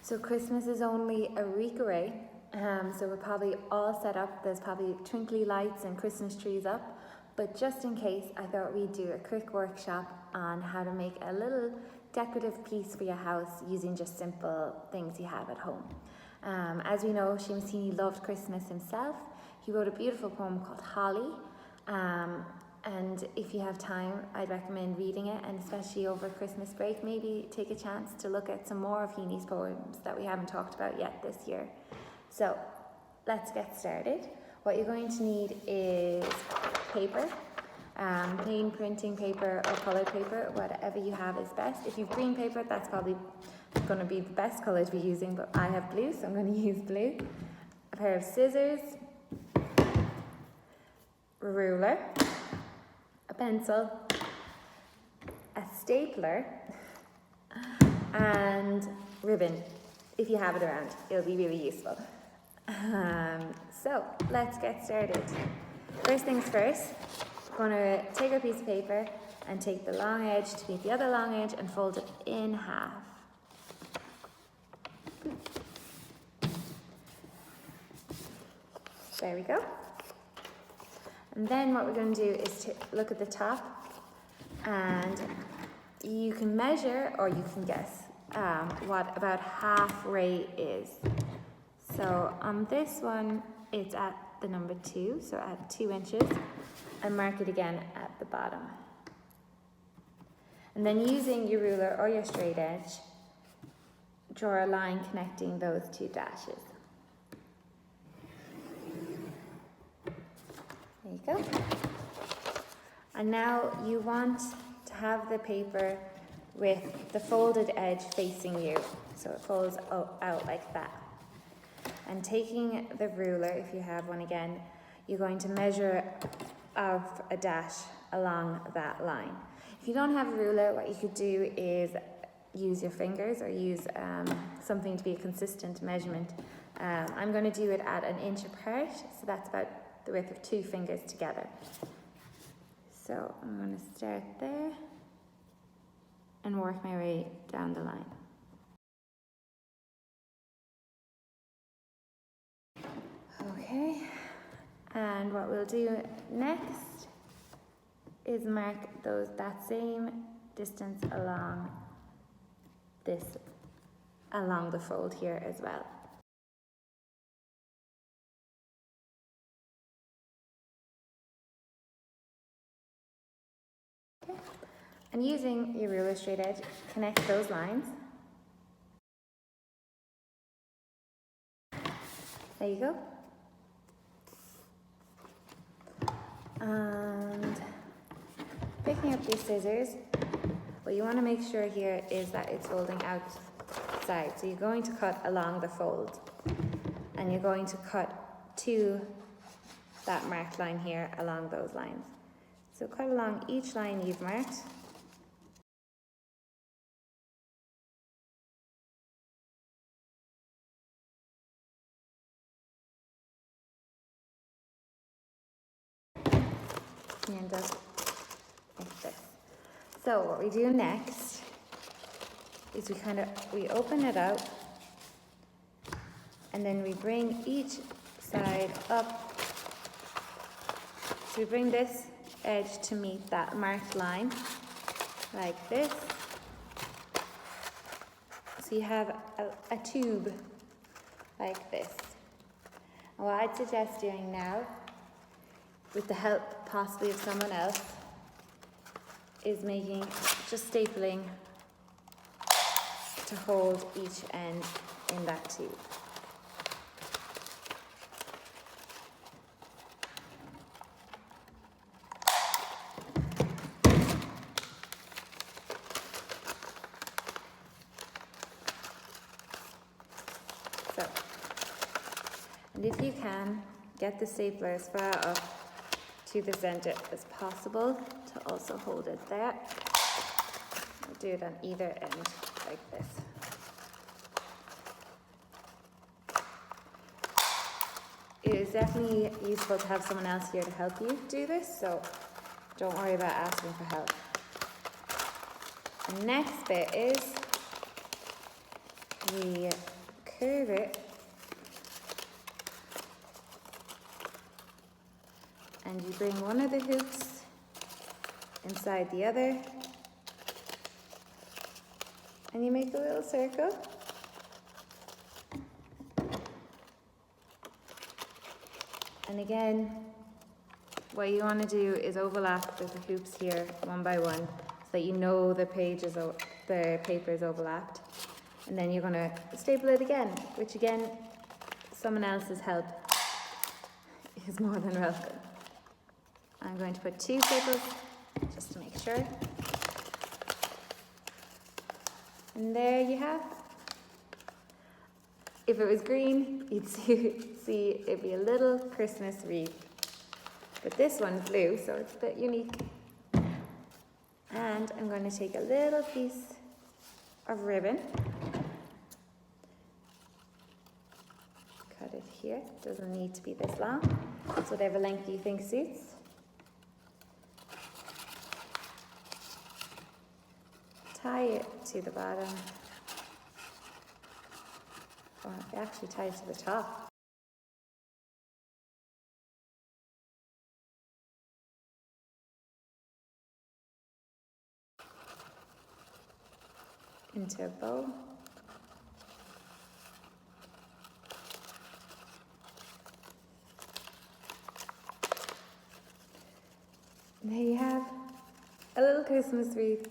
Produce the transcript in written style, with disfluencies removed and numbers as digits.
So Christmas is only a week away, so we're probably all set up. There's probably twinkly lights and Christmas trees up, but just in case, I thought we'd do a quick workshop on how to make a little decorative piece for your house using just simple things you have at home. As we know, Seamus Heaney loved Christmas himself. He wrote a beautiful poem called Holly, and if you have time, I'd recommend reading it, and especially over Christmas break, maybe take a chance to look at some more of Heaney's poems that we haven't talked about yet this year. So let's get started. What you're going to need is paper, plain printing paper or coloured paper, whatever you have is best. If you've green paper, that's probably going to be the best colour to be using, but I have blue, so I'm going to use blue. A pair of scissors, a ruler, a pencil, a stapler, and ribbon. If you have it around, it'll be really useful. So let's get started. First things first, we're going to take our piece of paper and take the long edge to meet the other long edge and fold it in half. There we go. And then what we're going to do is to look at the top, and you can measure or you can guess what about half ray is. So on this one, it's at the number 2, so at 2 inches, and mark it again at the bottom. And then using your ruler or your straight edge, draw a line connecting those 2 dashes. There you go. And now you want to have the paper with the folded edge facing you, so it folds out like that. And taking the ruler, if you have one again, you're going to measure off a dash along that line. If you don't have a ruler, what you could do is use your fingers or use something to be a consistent measurement. I'm going to do it at 1 inch apart, so that's about the width of 2 fingers together. So I'm going to start there and work my way down the line. Okay, and what we'll do next is mark that same distance along the fold here as well. Okay. And using your ruler straight edge, connect those lines. There you go. And picking up your scissors, what you want to make sure here is that it's folding outside. So you're going to cut along the fold, and you're going to cut to that marked line here along those lines. So cut along each line you've marked. You end up like this. So what we do next is we open it out, and then we bring each side up. So we bring this edge to meet that marked line, like this. So you have a tube like this. And what I'd suggest doing now, with the help possibly of someone else, is just stapling to hold each end in that tube. So, and if you can, get the stapler as far up to the center as possible to also hold it there. I'll do it on either end like this. It is definitely useful to have someone else here to help you do this, so don't worry about asking for help. The next bit is we curve it. And you bring one of the hoops inside the other. And you make a little circle. And again, what you want to do is overlap the hoops here one by one so that you know the paper is overlapped. And then you're going to staple it again, which again, someone else's help is more than welcome. I'm going to put 2 staples just to make sure. And there you have. If it was green, you'd see it'd be a little Christmas wreath. But this one's blue, so it's a bit unique. And I'm going to take a little piece of ribbon. Cut it here. Doesn't need to be this long. It's whatever length you think suits. Tie it to the bottom. Or actually tie it to the top. Into a bow. And there you have a little Christmas wreath